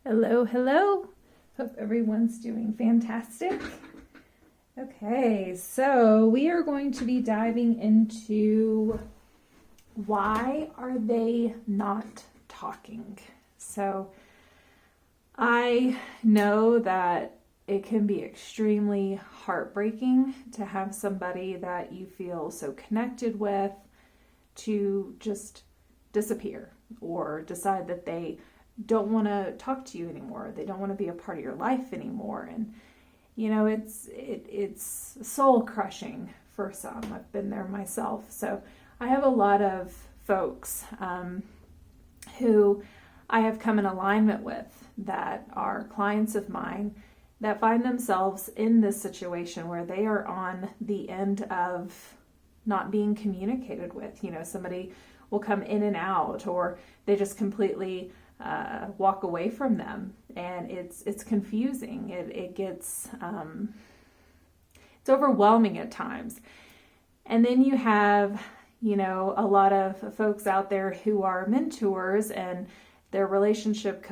Hello, hello. Hope everyone's doing fantastic. Okay, so we are going to be diving into why are they not talking? So I know that it can be extremely heartbreaking to have somebody that you feel so connected with to just disappear or decide that they don't want to talk to you anymore. They don't want to be a part of your life anymore. And you know, it's soul crushing for some. I've been there myself. So I have a lot of folks who I have come in alignment with that are clients of mine that find themselves in this situation where they are on the end of not being communicated with. You know, somebody will come in and out, or they just completely walk away from them, and it's confusing. It gets it's overwhelming at times. And then you have, you know, a lot of folks out there who are mentors and they're relationship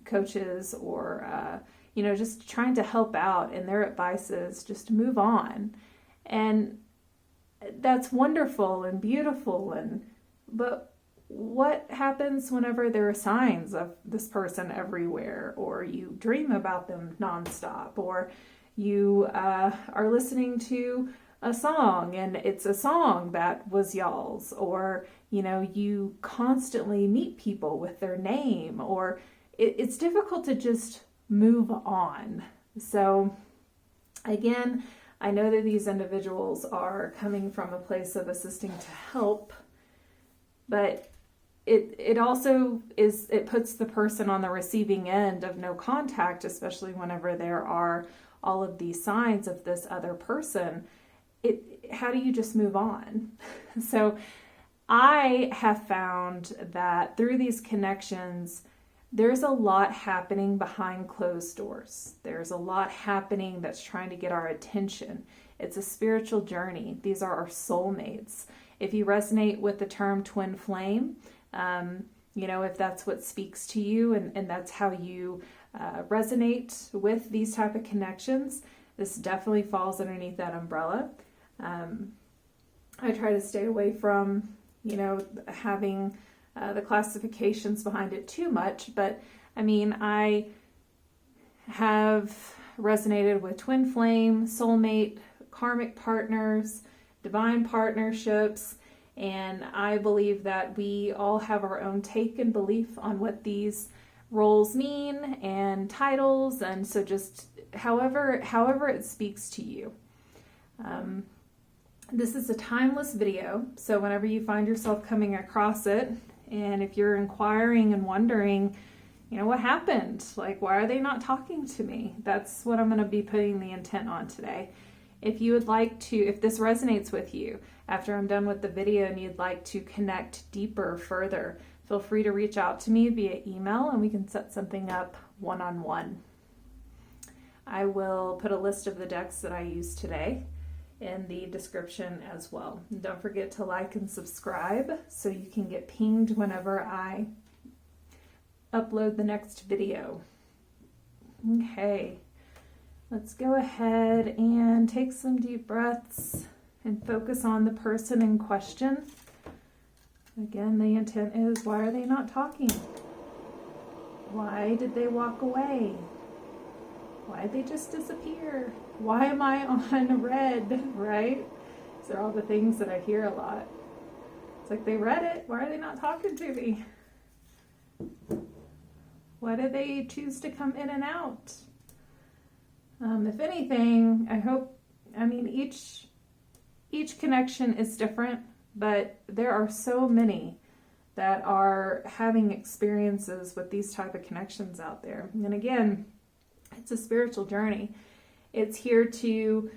coaches, or you know, just trying to help out, and their advice is just move on. And that's wonderful and beautiful, but what happens whenever there are signs of this person everywhere, or you dream about them nonstop, or you are listening to a song and it's a song that was y'all's, or you know, you constantly meet people with their name, or it's difficult to just move on. So again, I know that these individuals are coming from a place of assisting to help, but it also is, it puts the person on the receiving end of no contact, especially whenever there are all of these signs of this other person. How do you just move on? So I have found that through these connections, there's a lot happening behind closed doors. There's a lot happening that's trying to get our attention. It's a spiritual journey. These are our soulmates. If you resonate with the term twin flame, you know, if that's what speaks to you, and that's how you resonate with these type of connections, this definitely falls underneath that umbrella. I try to stay away from, you know, having the classifications behind it too much, but I mean, I have resonated with twin flame, soulmate, karmic partners, divine partnerships, and I believe that we all have our own take and belief on what these roles mean and titles, and so just however it speaks to you. This is a timeless video, so whenever you find yourself coming across it, and if you're inquiring and wondering, you know, what happened? Like, why are they not talking to me? That's what I'm going to be putting the intent on today. If you would like to, if this resonates with you after I'm done with the video and you'd like to connect deeper, further, feel free to reach out to me via email and we can set something up one-on-one. I will put a list of the decks that I used today in the description as well. And don't forget to like and subscribe so you can get pinged whenever I upload the next video. Okay. Let's go ahead and take some deep breaths and focus on the person in question. Again, the intent is, why are they not talking? Why did they walk away? Why did they just disappear? Why am I on red, right? These are all the things that I hear a lot. It's like, they read it. Why are they not talking to me? Why do they choose to come in and out? If anything, each connection is different, but there are so many that are having experiences with these type of connections out there. And again, it's a spiritual journey. It's here to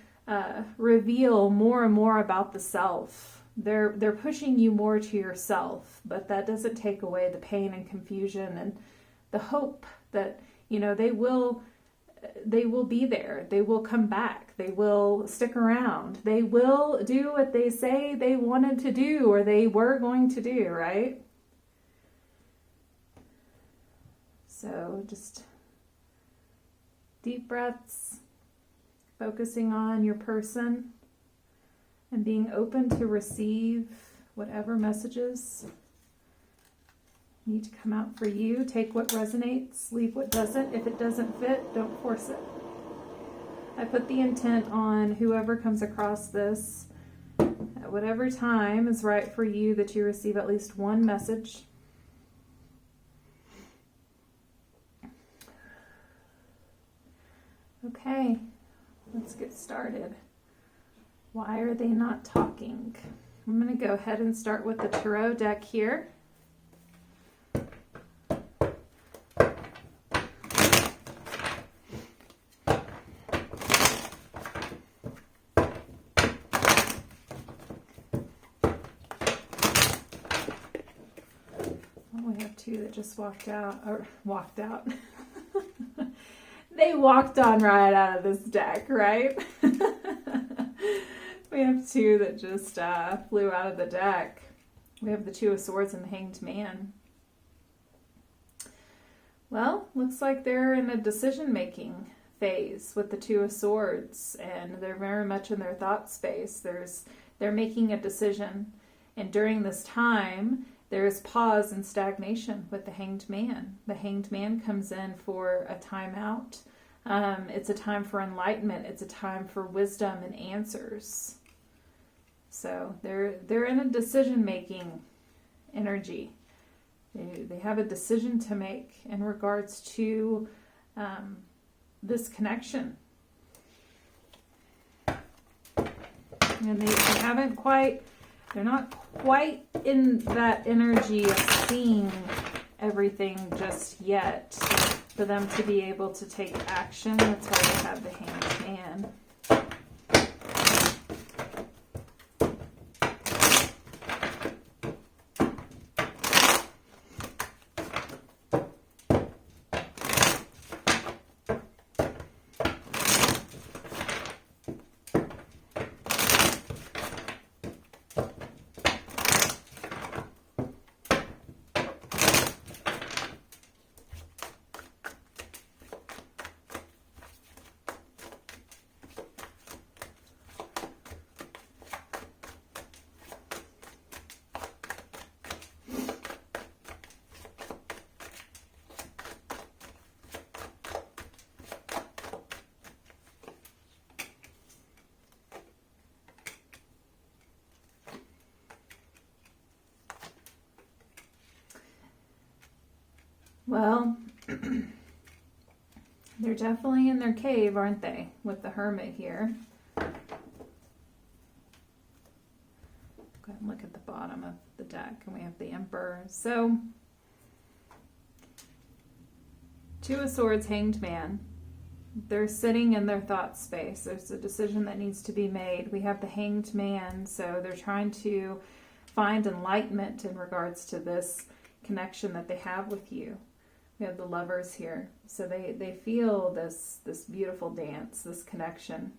reveal more and more about the self. They're pushing you more to yourself, but that doesn't take away the pain and confusion and the hope that, you know, they will be there. They will come back. They will stick around. They will do what they say they wanted to do or they were going to do, right? So just deep breaths, focusing on your person and being open to receive whatever messages need to come out for you. Take what resonates, leave what doesn't. If it doesn't fit, don't force it. I put the intent on whoever comes across this at whatever time is right for you, that you receive at least one message. Okay, let's get started. Why are they not talking? I'm going to go ahead and start with the tarot deck here. We have two that just walked out. They walked on right out of this deck, right? We have two that just flew out of the deck. We have the Two of Swords and the Hanged Man. Well, looks like they're in a decision-making phase with the Two of Swords, and they're very much in their thought space. They're making a decision, and during this time, there is pause and stagnation with the Hanged Man. The Hanged Man comes in for a timeout. It's a time for enlightenment. It's a time for wisdom and answers. So they're in a decision-making energy. They have a decision to make in regards to this connection. And they're not quite in that energy of seeing everything just yet for them to be able to take action. That's why they have the Hanged Man. Well, they're definitely in their cave, aren't they? With the Hermit here. Go ahead and look at the bottom of the deck, and we have the Emperor. So, Two of Swords, Hanged Man. They're sitting in their thought space. There's a decision that needs to be made. We have the Hanged Man, so they're trying to find enlightenment in regards to this connection that they have with you. We have the Lovers here. So they feel this beautiful dance, this connection.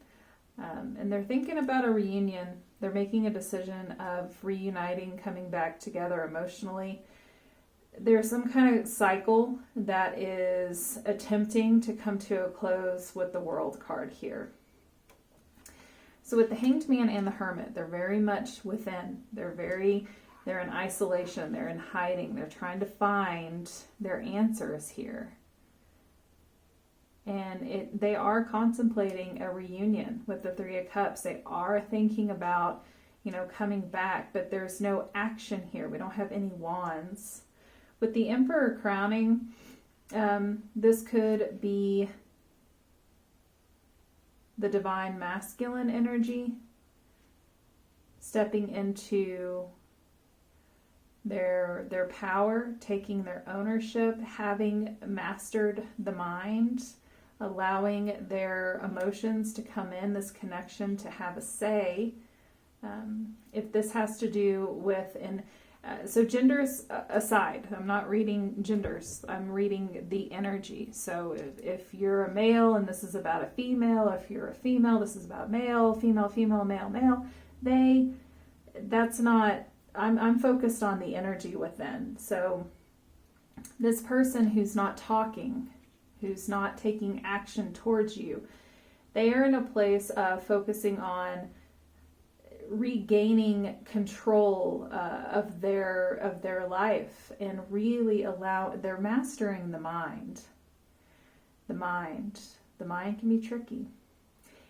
And they're thinking about a reunion. They're making a decision of reuniting, coming back together emotionally. There's some kind of cycle that is attempting to come to a close with the World card here. So with the Hanged Man and the Hermit, they're very much within. They're in isolation, they're in hiding, they're trying to find their answers here. And they are contemplating a reunion with the Three of Cups. They are thinking about, coming back, but there's no action here. We don't have any wands. With the Emperor crowning, this could be the divine masculine energy stepping into their power, taking their ownership, having mastered the mind, allowing their emotions to come in, this connection to have a say. If this has to do with, so genders aside, I'm not reading genders, I'm reading the energy. So if you're a male and this is about a female, if you're a female, this is about male, female, female, male, male, that's not, I'm focused on the energy within. So this person who's not talking, who's not taking action towards you, they are in a place of focusing on regaining control of their life, and really they're mastering the mind. The mind can be tricky.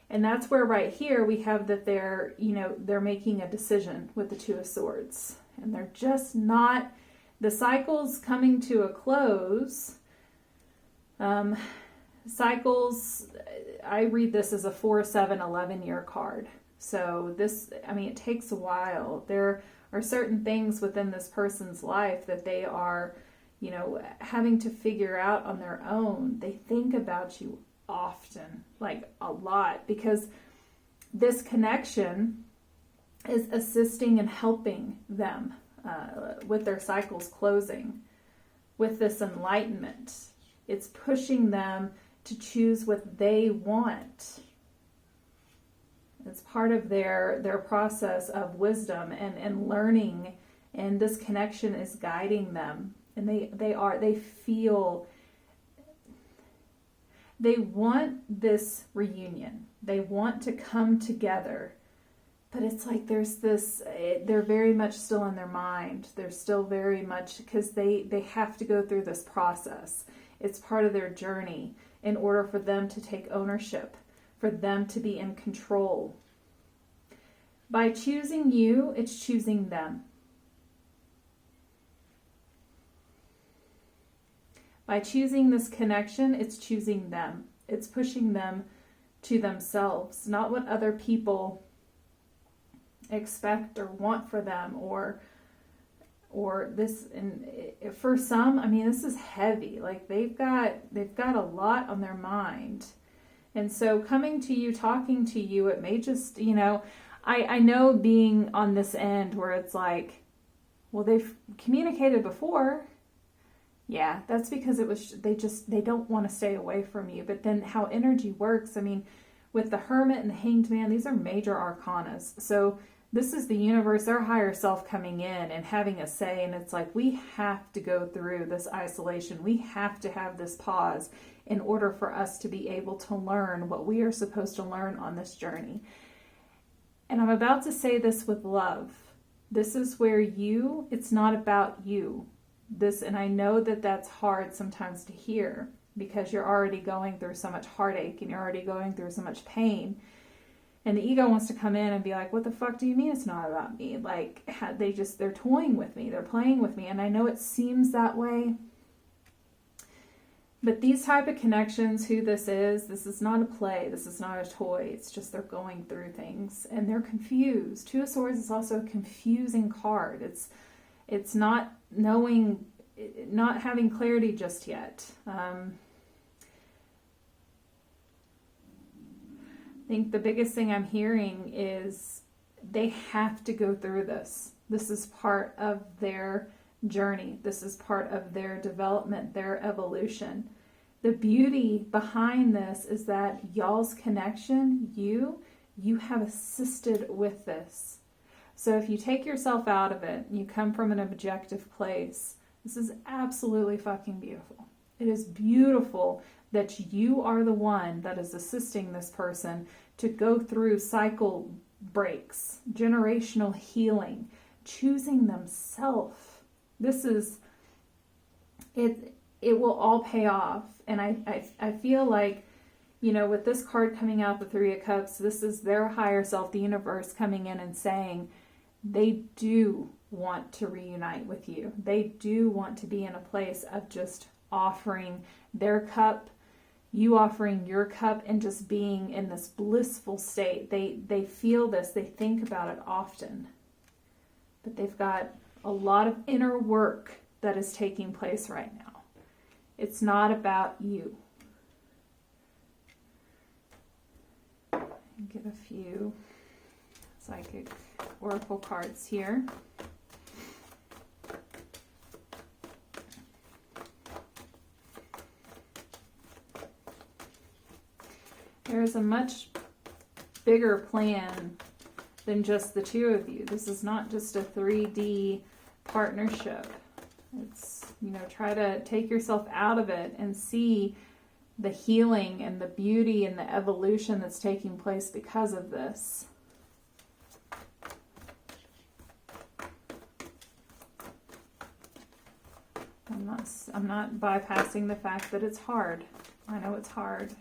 And that's where right here we have that they're making a decision with the Two of Swords. And they're just not, the cycle's coming to a close. Cycles, I read this as a 4, 7, 11-year card. So this, it takes a while. There are certain things within this person's life that they are, having to figure out on their own. They think about you often, like a lot, because this connection is assisting and helping them with their cycles closing, with this enlightenment. It's pushing them to choose what they want. It's part of their process of wisdom and learning, and this connection is guiding them. And they feel, they want this reunion. They want to come together. But it's like there's this, they're very much still in their mind. They're still very much, because they have to go through this process. It's part of their journey in order for them to take ownership, for them to be in control. By choosing you, it's choosing them. By choosing this connection, it's choosing them. It's pushing them to themselves, not what other people expect or want for them, or this. And for some, this is heavy. Like they've got a lot on their mind. And so coming to you, talking to you, it may just, I know being on this end where it's like, well, they've communicated before. Yeah, that's because they don't want to stay away from you. But then how energy works, with the Hermit and the Hanged Man, these are major arcanas. So this is the universe, our higher self coming in and having a say. And it's like, we have to go through this isolation. We have to have this pause in order for us to be able to learn what we are supposed to learn on this journey. And I'm about to say this with love. This is where it's not about you. And I know that that's hard sometimes to hear, because you're already going through so much heartache and you're already going through so much pain. And the ego wants to come in and be like, what the fuck do you mean it's not about me? Like, they're toying with me. They're playing with me. And I know it seems that way. But these type of connections, who this is not a play. This is not a toy. It's just they're going through things and they're confused. Two of Swords is also a confusing card. It's not knowing, not having clarity just yet. I think the biggest thing I'm hearing is they have to go through this. This is part of their journey. This is part of their development, their evolution. The beauty behind this is that y'all's connection, you have assisted with this. So if you take yourself out of it, you come from an objective place, this is absolutely fucking beautiful. It is beautiful that you are the one that is assisting this person to go through cycle breaks, generational healing, choosing themselves. This is, it will all pay off. And I feel like, with this card coming out, the Three of Cups, this is their higher self, the universe, coming in and saying they do want to reunite with you. They do want to be in a place of just offering their cup, you offering your cup, and just being in this blissful state. They feel this, they think about it often. But they've got a lot of inner work that is taking place right now. It's not about you. Get a few psychic oracle cards here. There is a much bigger plan than just the two of you. This is not just a 3D partnership. It's Try to take yourself out of it and see the healing and the beauty and the evolution that's taking place because of this. I'm not bypassing the fact that it's hard. I know it's hard.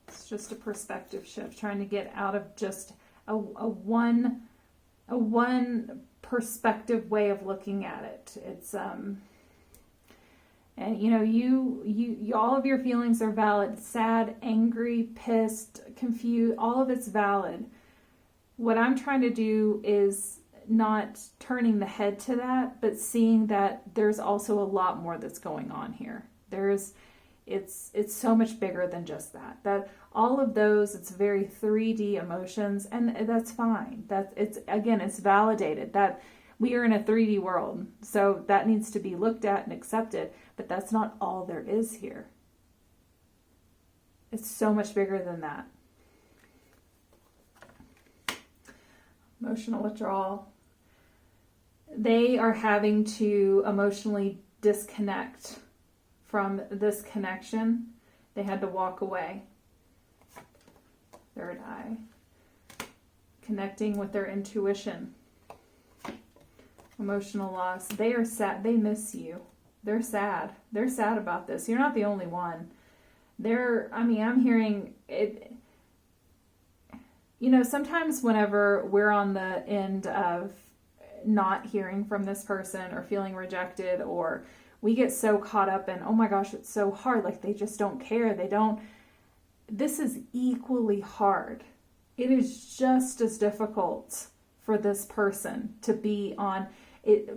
It's just a perspective shift, trying to get out of just a one perspective way of looking at it. It's and you all of your feelings are valid. Sad, angry, pissed, confused, all of it's valid. What I'm trying to do is not turning the head to that, but seeing that there's also a lot more that's going on here. It's so much bigger than just that. That all of those, it's very 3D emotions, and that's fine. It's validated that we are in a 3D world, so that needs to be looked at and accepted. But that's not all there is here. It's so much bigger than that. Emotional withdrawal. They are having to emotionally disconnect from this connection. They had to walk away. Third eye. Connecting with their intuition. Emotional loss. They are sad. They miss you. They're sad. They're sad about this. You're not the only one. I'm hearing it. Sometimes whenever we're on the end of not hearing from this person or feeling rejected, or we get so caught up in, oh my gosh, it's so hard. Like they just don't care. This is equally hard. It is just as difficult for this person to be on it.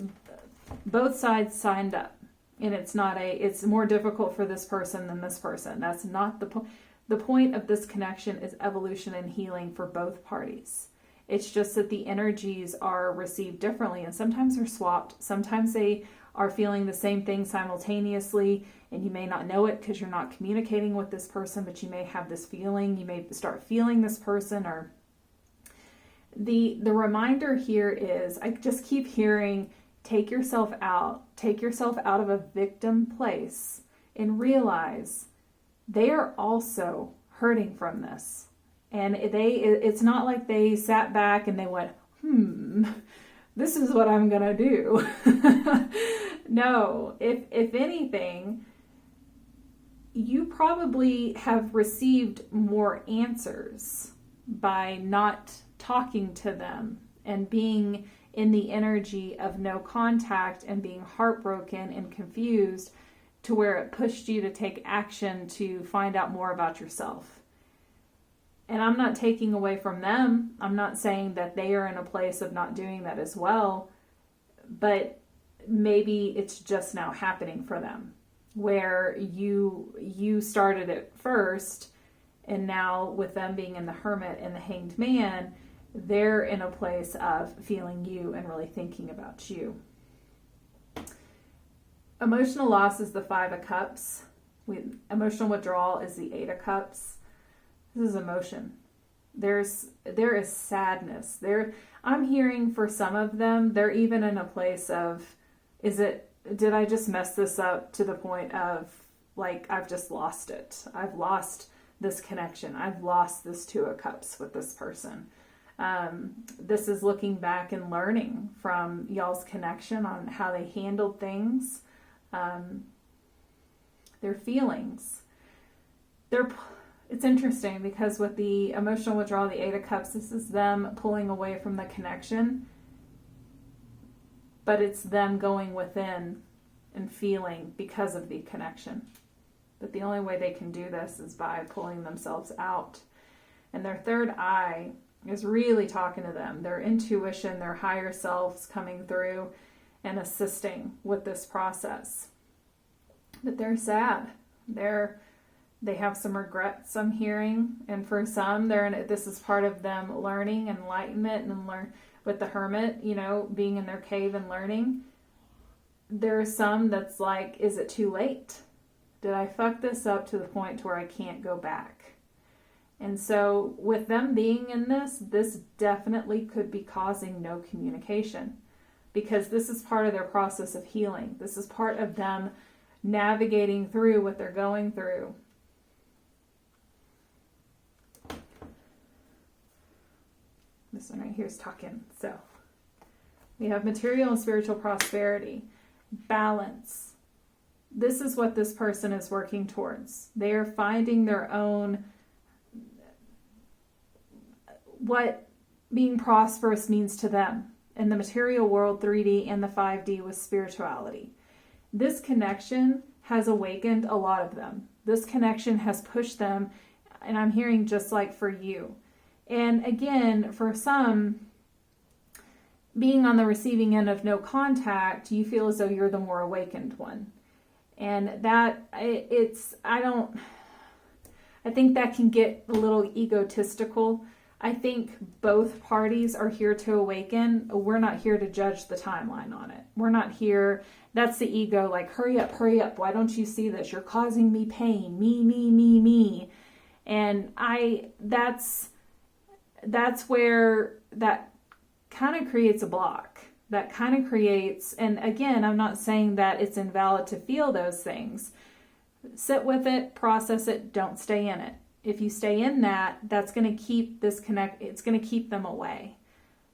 Both sides signed up, and it's more difficult for this person than this person. That's not the point. The point of this connection is evolution and healing for both parties. It's just that the energies are received differently, and sometimes they're swapped. Sometimes they are feeling the same thing simultaneously, and you may not know it because you're not communicating with this person, but you may have this feeling. You may start feeling this person. Or the reminder here is, I just keep hearing, take yourself out of a victim place, and realize they are also hurting from this. And it's not like they sat back and they went, this is what I'm going to do. No, if anything, you probably have received more answers by not talking to them and being in the energy of no contact and being heartbroken and confused, to where it pushed you to take action to find out more about yourself. And I'm not taking away from them. I'm not saying that they are in a place of not doing that as well, but maybe it's just now happening for them, where you started it first, and now with them being in the Hermit and the Hanged Man, they're in a place of feeling you and really thinking about you. Emotional loss is the 5 of Cups. Emotional withdrawal is the 8 of Cups. This is emotion. There is sadness. I'm hearing for some of them, they're even in a place of, did I just mess this up to the point of, like, I've just lost it. I've lost this connection. I've lost this 2 of Cups with this person. This is looking back and learning from y'all's connection on how they handled things. Their feelings. It's interesting because with the emotional withdrawal, the 8 of Cups, this is them pulling away from the connection, but it's them going within and feeling because of the connection. But the only way they can do this is by pulling themselves out. And their third eye is really talking to them. Their intuition, their higher selves coming through and assisting with this process. But they're sad. They have some regrets, I'm hearing, and for some, this is part of them learning, enlightenment, and learn with the Hermit, being in their cave and learning. There are some that's like, is it too late? Did I fuck this up to the point to where I can't go back? And so with them being in this definitely could be causing no communication. because this is part of their process of healing. This is part of them navigating through what they're going through. This one right here is talking. So we have material and spiritual prosperity, balance. This is what this person is working towards. They are finding their own, what being prosperous means to them in the material world, 3D, and the 5D with spirituality. This connection has awakened a lot of them. This connection has pushed them, and I'm hearing just like for you. And again, for some, being on the receiving end of no contact, you feel as though you're the more awakened one. And that, I think that can get a little egotistical. I think both parties are here to awaken. We're not here to judge the timeline on it. We're not here, that's the ego, like, hurry up, why don't you see this? You're causing me pain, me. And that's where that kind of creates a block. That kind of creates, and again, I'm not saying that it's invalid to feel those things. Sit with it, process it, don't stay in it. If you stay in that, that's going to keep it's going to keep them away.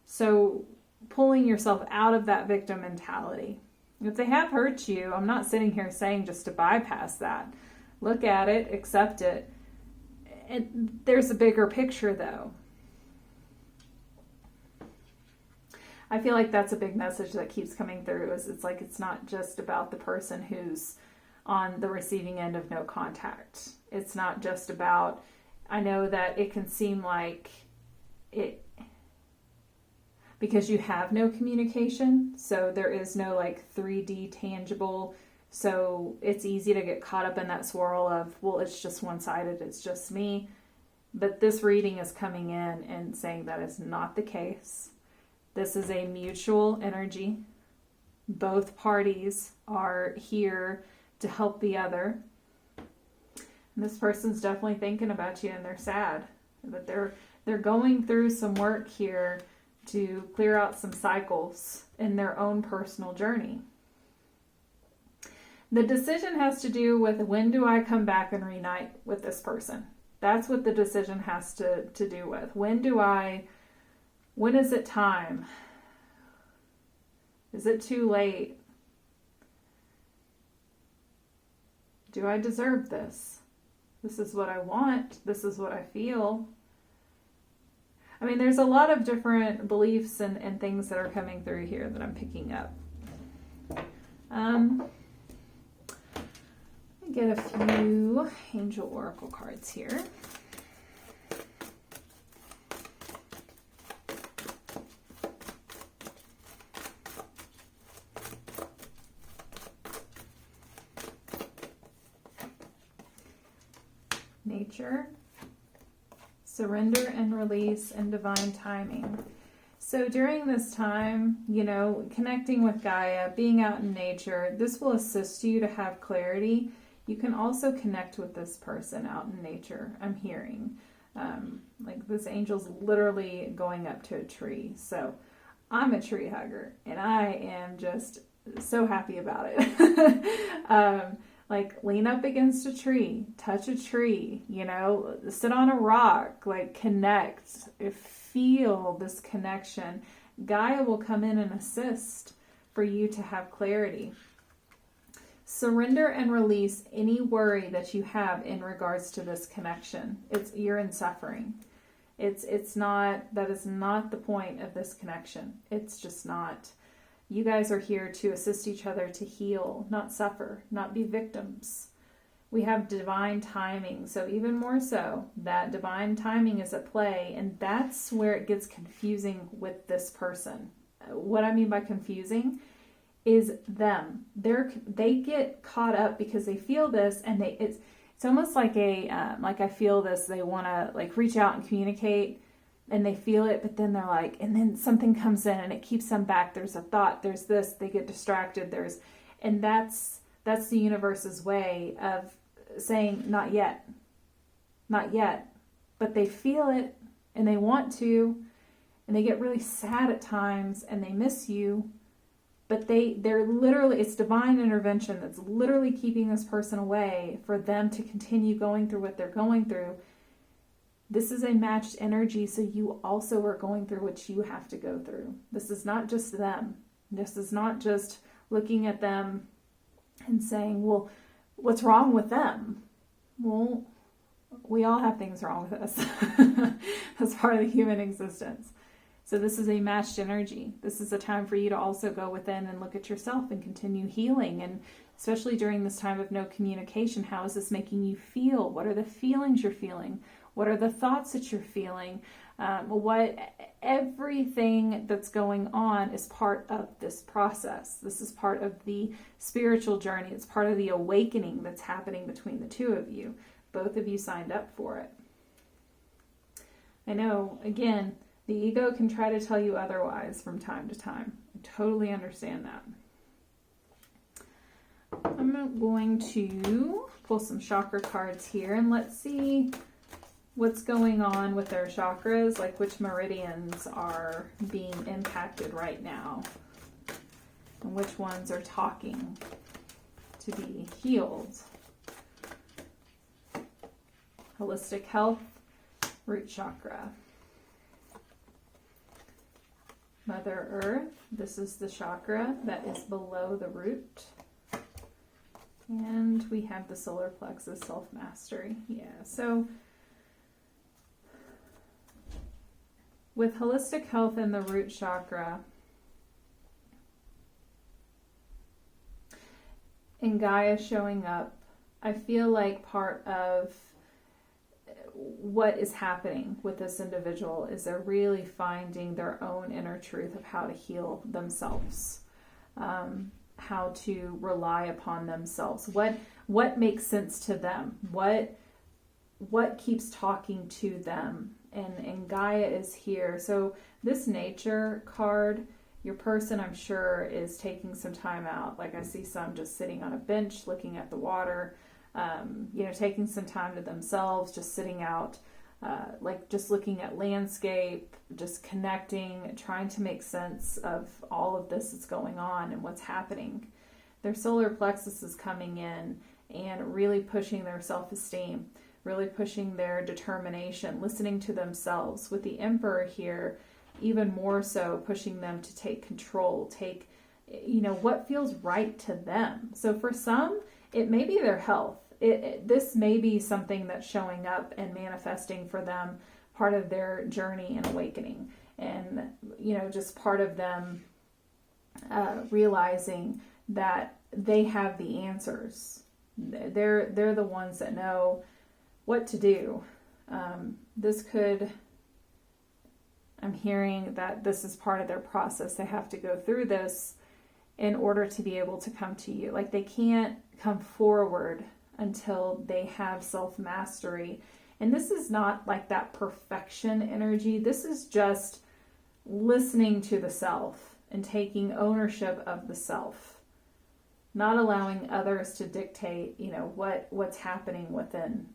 So pulling yourself out of that victim mentality. If they have hurt you, I'm not sitting here saying just to bypass that. Look at it, accept it. And there's a bigger picture though. I feel like that's a big message that keeps coming through, is it's like it's not just about the person who's on the receiving end of no contact. It's not just about, I know that it can seem like it, because you have no communication, so there is no like 3D tangible, so it's easy to get caught up in that swirl of, well, it's just one-sided, it's just me. But this reading is coming in and saying that is not the case. This is a mutual energy. Both parties are here to help the other. And this person's definitely thinking about you, and they're sad. But they're going through some work here to clear out some cycles in their own personal journey. The decision has to do with, when do I come back and reunite with this person? That's what the decision has to do with. When is it time? Is it too late? Do I deserve this? This is what I want. This is what I feel. I mean, there's a lot of different beliefs and things that are coming through here that I'm picking up. Let me get a few Angel Oracle cards here. Nature, surrender and release, and divine timing. So during this time, connecting with Gaia, being out in nature, this will assist you to have clarity. You can also connect with this person out in nature, I'm hearing. Like this angel's literally going up to a tree. So I'm a tree hugger, and I am just so happy about it. Like lean up against a tree, touch a tree, sit on a rock, like connect, feel this connection. Gaia will come in and assist for you to have clarity. Surrender and release any worry that you have in regards to this connection. You're in suffering. That is not the point of this connection. It's just not. You guys are here to assist each other to heal, not suffer, not be victims. We have divine timing, so even more so, that divine timing is at play, and that's where it gets confusing with this person. What I mean by confusing is them. They get caught up because they feel this, and it's almost like like I feel this. They want to like reach out and communicate. And they feel it, but then they're like, and then something comes in and it keeps them back. There's a thought, there's this, they get distracted, and that's the universe's way of saying, not yet, but they feel it and they want to, and they get really sad at times and they miss you, but they're literally, it's divine intervention that's literally keeping this person away for them to continue going through what they're going through. This is a matched energy, so you also are going through what you have to go through. This is not just them. This is not just looking at them and saying, well, what's wrong with them? Well, we all have things wrong with us. That's part of the human existence. So this is a matched energy. This is a time for you to also go within and look at yourself and continue healing. And especially during this time of no communication, how is this making you feel? What are the feelings you're feeling? What are the thoughts that you're feeling? Everything that's going on is part of this process. This is part of the spiritual journey. It's part of the awakening that's happening between the two of you. Both of you signed up for it. I know, again, the ego can try to tell you otherwise from time to time. I totally understand that. I'm going to pull some chakra cards here and let's see what's going on with their chakras, like which meridians are being impacted right now and which ones are talking to be healed. Holistic health, root chakra. Mother Earth, this is the chakra that is below the root. And we have the solar plexus, self-mastery. Yeah, so with holistic health and the root chakra, and Gaia showing up, I feel like part of what is happening with this individual is they're really finding their own inner truth of how to heal themselves, how to rely upon themselves, what makes sense to them, what keeps talking to them. And Gaia is here. So this nature card, your person, I'm sure, is taking some time out. Like I see some just sitting on a bench looking at the water, taking some time to themselves, just sitting out, like just looking at landscape, just connecting, trying to make sense of all of this that's going on and what's happening. Their solar plexus is coming in and really pushing their self-esteem, really pushing their determination, listening to themselves. With the Emperor here, even more so pushing them to take control, take, what feels right to them. So for some, it may be their health. This may be something that's showing up and manifesting for them, part of their journey and awakening. And, just part of them realizing that they have the answers. They're the ones that know what to do. I'm hearing that this is part of their process. They have to go through this in order to be able to come to you. Like they can't come forward until they have self-mastery. And this is not like that perfection energy. This is just listening to the self and taking ownership of the self, not allowing others to dictate, what's happening within.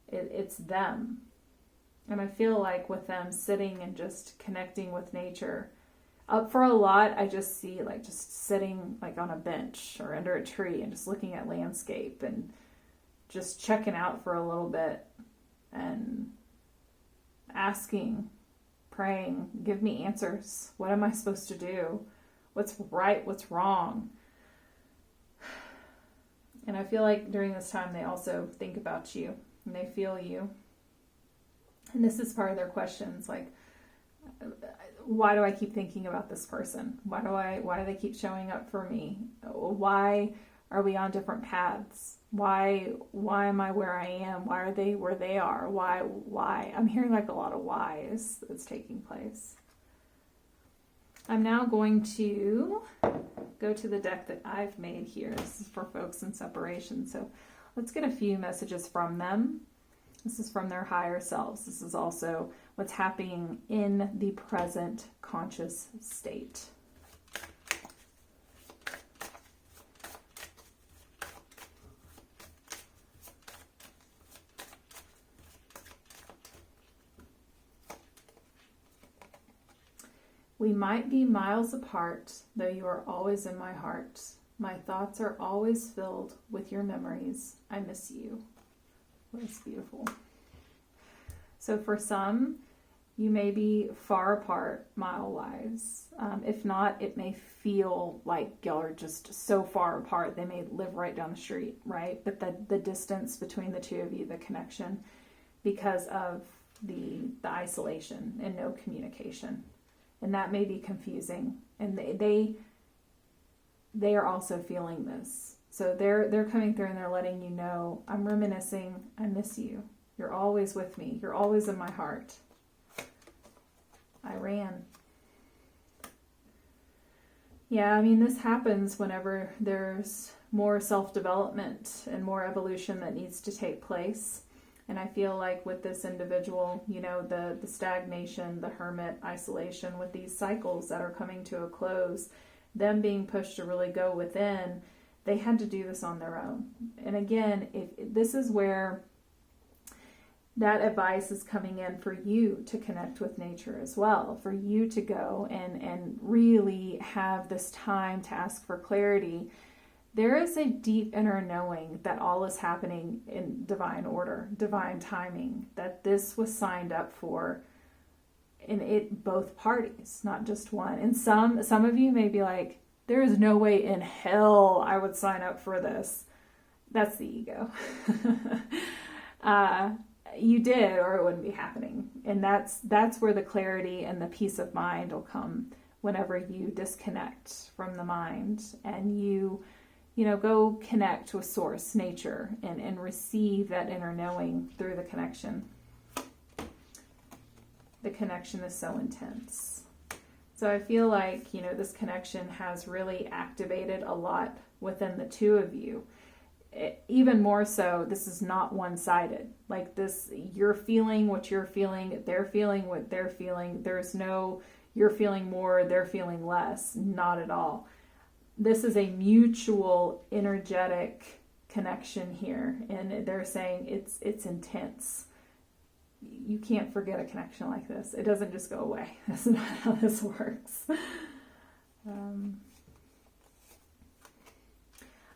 It's them. And I feel like with them sitting and just connecting with nature, for a lot, I just see like just sitting like on a bench or under a tree and just looking at landscape and just checking out for a little bit and asking, praying, give me answers. What am I supposed to do? What's right? What's wrong? And I feel like during this time, they also think about you and they feel you. And this is part of their questions, like, why do I keep thinking about this person? Why do they keep showing up for me? Why are we on different paths? Why am I where I am? Why are they where they are? Why? I'm hearing like a lot of whys that's taking place. I'm now going to go to the deck that I've made here. This is for folks in separation. So let's get a few messages from them. This is from their higher selves. This is also what's happening in the present conscious state. We might be miles apart, though you are always in my heart. My thoughts are always filled with your memories. I miss you. That's beautiful. So for some, you may be far apart mile-wise. If not, it may feel like y'all are just so far apart. They may live right down the street, right? But the distance between the two of you, the connection, because of the isolation and no communication. And that may be confusing. And they are also feeling this. So they're coming through and they're letting you know, I'm reminiscing, I miss you. You're always with me. You're always in my heart. I ran. Yeah, I mean, this happens whenever there's more self-development and more evolution that needs to take place. And I feel like with this individual, you know, the stagnation, the hermit, isolation, with these cycles that are coming to a close, them being pushed to really go within, they had to do this on their own. And again, if this is where that advice is coming in for you to connect with nature as well, for you to go and really have this time to ask for clarity. There is a deep inner knowing that all is happening in divine order, divine timing, that this was signed up for in it both parties, not just one. And some of you may be like, there is no way in hell I would sign up for this. That's the ego. You did, or it wouldn't be happening. And that's where the clarity and the peace of mind will come whenever you disconnect from the mind and you go connect with source, nature, and receive that inner knowing through the connection. The connection is so intense. So I feel like, this connection has really activated a lot within the two of you. Even more so, this is not one-sided. Like this, you're feeling what you're feeling, they're feeling what they're feeling. There's no, you're feeling more, they're feeling less. Not at all. This is a mutual, energetic connection here. And they're saying it's intense. You can't forget a connection like this. It doesn't just go away. That's not how this works.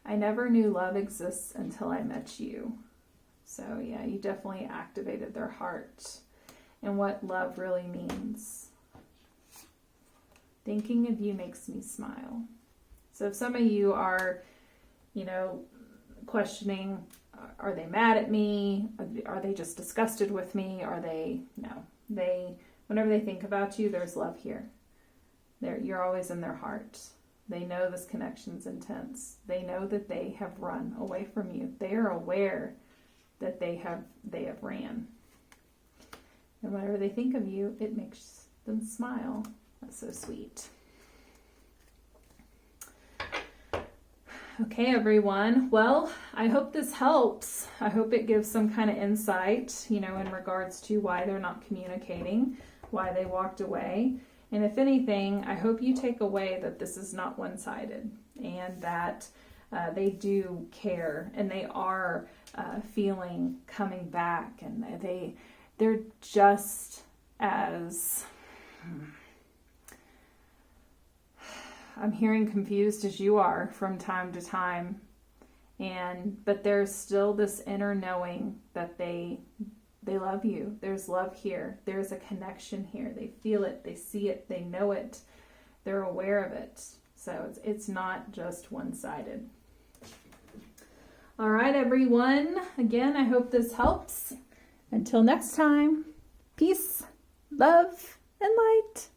I never knew love exists until I met you. So yeah, you definitely activated their heart and what love really means. Thinking of you makes me smile. So if some of you are, questioning, are they mad at me? Are they just disgusted with me? Whenever they think about you, there's love here. You're always in their heart. They know this connection's intense. They know that they have run away from you. They are aware that they have ran. And whenever they think of you, it makes them smile. That's so sweet. Okay, everyone. Well, I hope this helps. I hope it gives some kind of insight, in regards to why they're not communicating, why they walked away. And if anything, I hope you take away that this is not one-sided and that they do care and they are feeling coming back, and they're just as... I'm hearing confused as you are from time to time, but there's still this inner knowing that they love you. There's love here. There's a connection here. They feel it. They see it. They know it. They're aware of it. So it's not just one-sided. All right, everyone. Again, I hope this helps. Until next time, peace, love, and light.